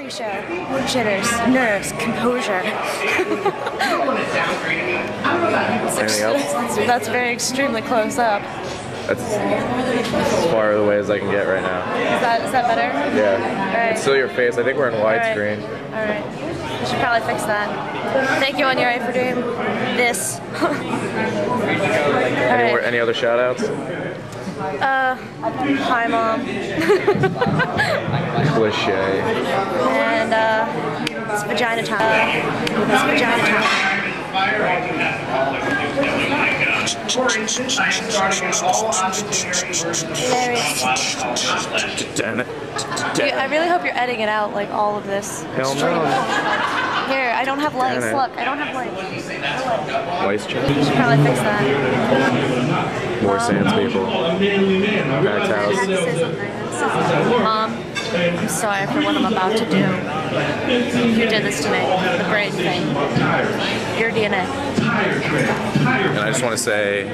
Minutia, jitters, nerves, composure. Anything else? That's very extremely close up. That's as far away as I can get right now. Is that better? Yeah. All right. It's still your face. I think we're in widescreen. All right. We should probably fix that. Thank you, Onyari, for doing this. Any other shout outs? Hi, Mom. Cliche. And, it's vagina time. It's vagina time. Hilarious. I really hope you're editing it out, like all of this. Hell no. Here, I don't have lights. Look, I don't have lights. Voice check. You should probably fix that. More Sans people. Packed house. Mom, I'm sorry for what I'm about to do. You did this to me. The brain thing. Your DNA. And I just want to say,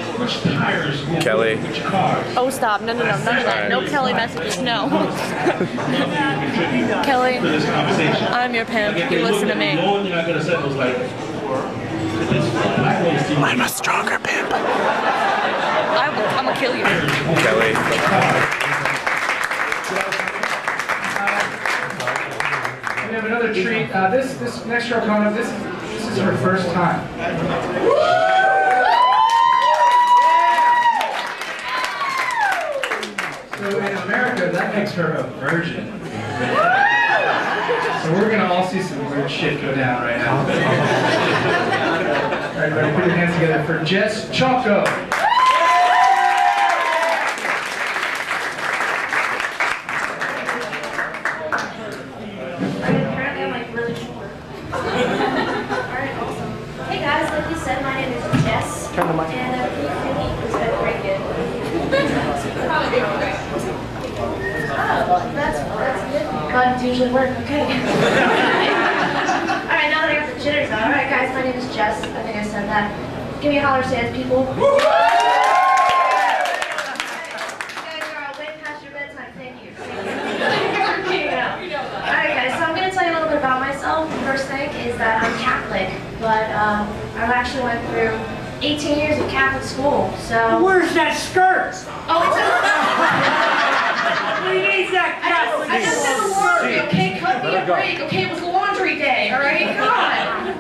Kelly. Oh, stop. No, none of that. No Kelly messages. No. Kelly, I'm your pimp. You listen to me. I'm a stronger pimp. I'm gonna kill you. Kelly. We have another treat. This next girl coming up, this is her first time. So in America, that makes her a virgin. So we're gonna all see some weird shit go down right now. All right, everybody, put your hands together for Jess Cholko. Hey guys, like you said, my name is Jess. And if you can eat, it's better break it. Oh, that's good. Buttons usually work, okay. Alright, now that I got the jitters out. Alright guys, my name is Jess. I think I said that. Give me a holler, Sans people. You guys are way past your bedtime, thank you. Alright guys, so I'm going to tell you a little bit about myself. The first thing is that I'm Catholic, but I actually went through 18 years of Catholic school, so... Where's that skirt? Oh, it's a... Who needs that Catholic I just did the laundry, okay? Cut me a break, okay? It was laundry day, alright? God!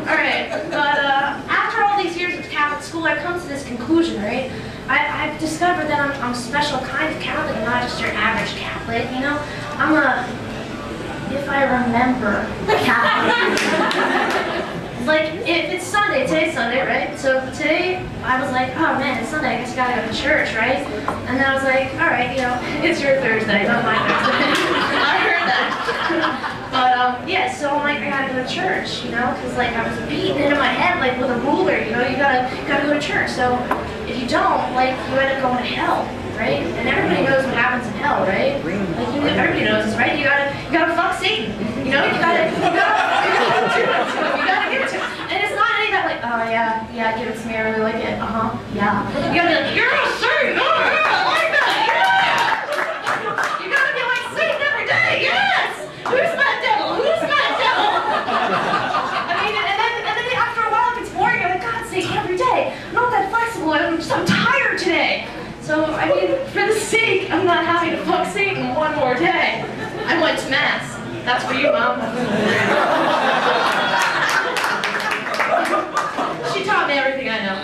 Alright, but after all these years of Catholic school, I've come to this conclusion, right? I've discovered that I'm a special kind of Catholic. I'm not just your average Catholic, you know? I'm a... if I remember, Catholic. Like, it's Sunday, today's Sunday, right? So today, I was like, oh man, it's Sunday, I guess I gotta go to church, right? And then I was like, alright, you know, it's your Thursday, not my Thursday. I heard that. But, yeah, so I'm like, I gotta go to church, you know? Because, like, I was beaten into my head, like, with a ruler, you know? You gotta go to church. So, if you don't, like, you end up going to hell, right? And everybody knows what happens in hell, right? Like, everybody knows this, right? You gotta fuck Satan. You know, you gotta give it to him. And it's not any of that, like, oh yeah, give it to me, I really like it, yeah. You gotta be like, you're a Satan, oh yeah, I like that, yeah! You gotta be like Satan every day, yes! Who's that devil? Who's that devil? I mean, and then after a while it gets boring, you're like, God, Satan every day. I'm not that flexible, I'm tired today. So, I mean, for the sake of not having to fuck Satan one more day, I went to Mass. That's for you, Mom. She taught me everything I know.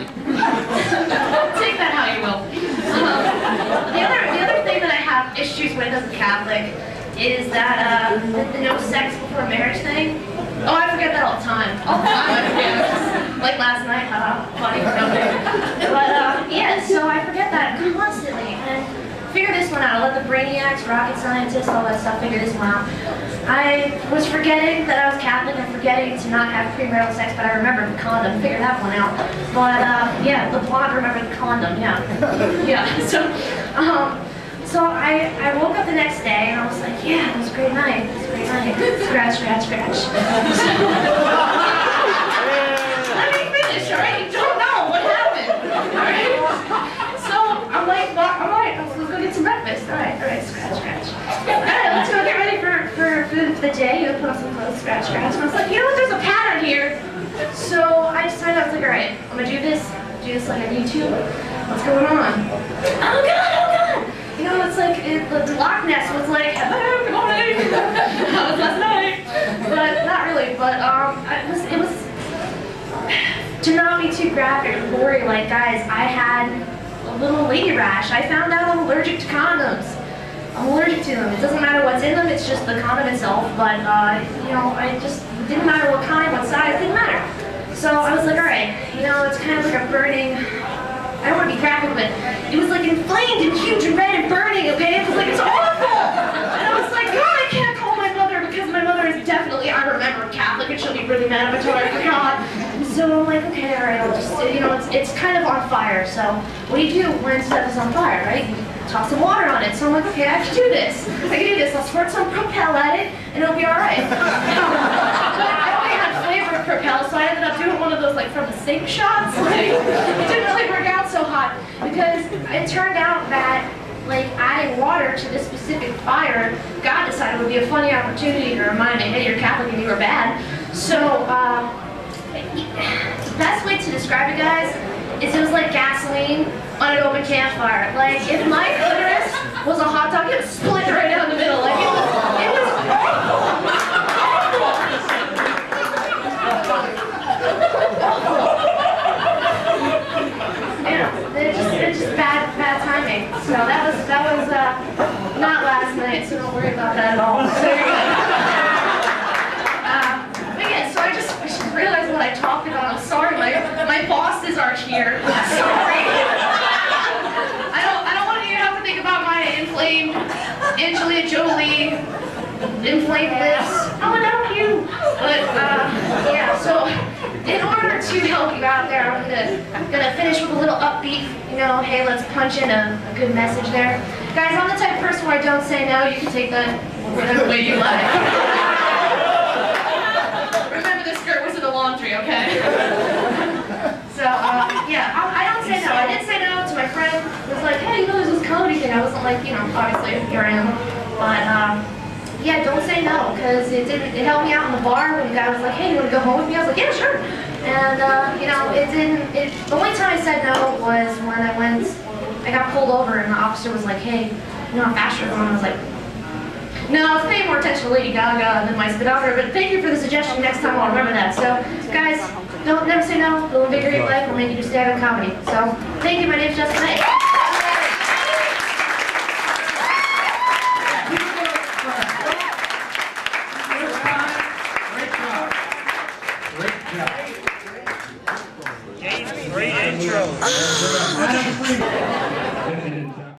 Take that how you will. The other thing that I have issues with as a Catholic is that the no sex before marriage thing. Oh, I forget that all the time. All the time I forget. Like last night, funny. But yeah, so I forget that constantly. And figure this one out. I'll let the brainiacs, rocket scientists, all that stuff figure this one out. I was forgetting that I was Catholic and forgetting to not have premarital sex, but I remembered the condom. Figure that one out. But yeah, the blonde remembered the condom. Yeah, yeah. So I woke up the next day and I was like, yeah, it was a great night. It was a great night. Scratch, scratch, scratch. Let me finish, all right? You don't know what happened, all right? So I'm like, let's go get some breakfast. All right, scratch, scratch. All right, let's go get ready for the day. You put scratch. And I was like, you know what, there's a pattern here. So I decided, I was like, all right, I'm gonna do this like on YouTube. What's going on? Oh God, oh God! You know, it's like, the Loch Ness was like, hello, good morning. That was last night. But not really, but it was, to not be too graphic or gory, like guys, I had a little lady rash. I found out I'm allergic to condoms. I'm allergic to them. It doesn't matter what's in them, it's just the condom itself, but you know, it didn't matter what kind, what size, it didn't matter. So I was like, alright, you know, it's kind of like a burning, I don't want to be graphic, but it was like inflamed and huge and red and burning, okay? It was like, it's awful! And I was like, God, I can't call my mother because my mother is definitely, I remember, Catholic, and she'll be really mad if I tell her I forgot. So I'm like, okay, alright, I'll just, you know, it's kind of on fire, so what do you do when stuff is on fire, right? You toss some water on it. So I'm like, okay, I can do this. I can do this. I'll squirt some Propel at it, and it'll be alright. But I only had flavor of Propel, so I ended up doing one of those, like, from the sink shots. Like, it didn't really work out so hot, because it turned out that, like, adding water to this specific fire, God decided it would be a funny opportunity to remind me, hey, you're Catholic and you were bad. So, the best way to describe it, guys, is it was like gasoline on an open campfire. Like, if my clitoris was a hot dog, it would split right down the middle. Like, it was awful. Yeah, it's just bad timing. So that was not last night, so don't worry about that at all. So there you go. But yeah, so I just realized what I talked about. I'm sorry, my bosses aren't here. Sorry. I don't want you to have to think about my inflamed Angelina Jolie inflamed lips. I want to help you. But yeah, so in order to help you out there, I'm gonna finish with a little upbeat, you know, hey, let's punch in a good message there. Guys, I'm the type of person where I don't say no. You can take that whatever way you like. Remember, this skirt was in the laundry, okay? So, yeah, I don't say no. I did say no to my friend. It was like, hey, you know, there's this comedy thing. I wasn't like, you know, obviously, here I am. But, yeah, don't say no, because it helped me out in the bar when the guy was like, hey, you want to go home with me? I was like, yeah, sure. And, you know, the only time I said no was when I got pulled over and the officer was like, hey, you know how fast you're going? I was like, no, I was paying more attention to Lady Gaga than my speedometer, but thank you for the suggestion. Next time I'll remember that. So, guys, never say no. It'll invigorate your life. It'll make you do stand-up comedy. So, thank you. My name's Jess Cholko. Great intro.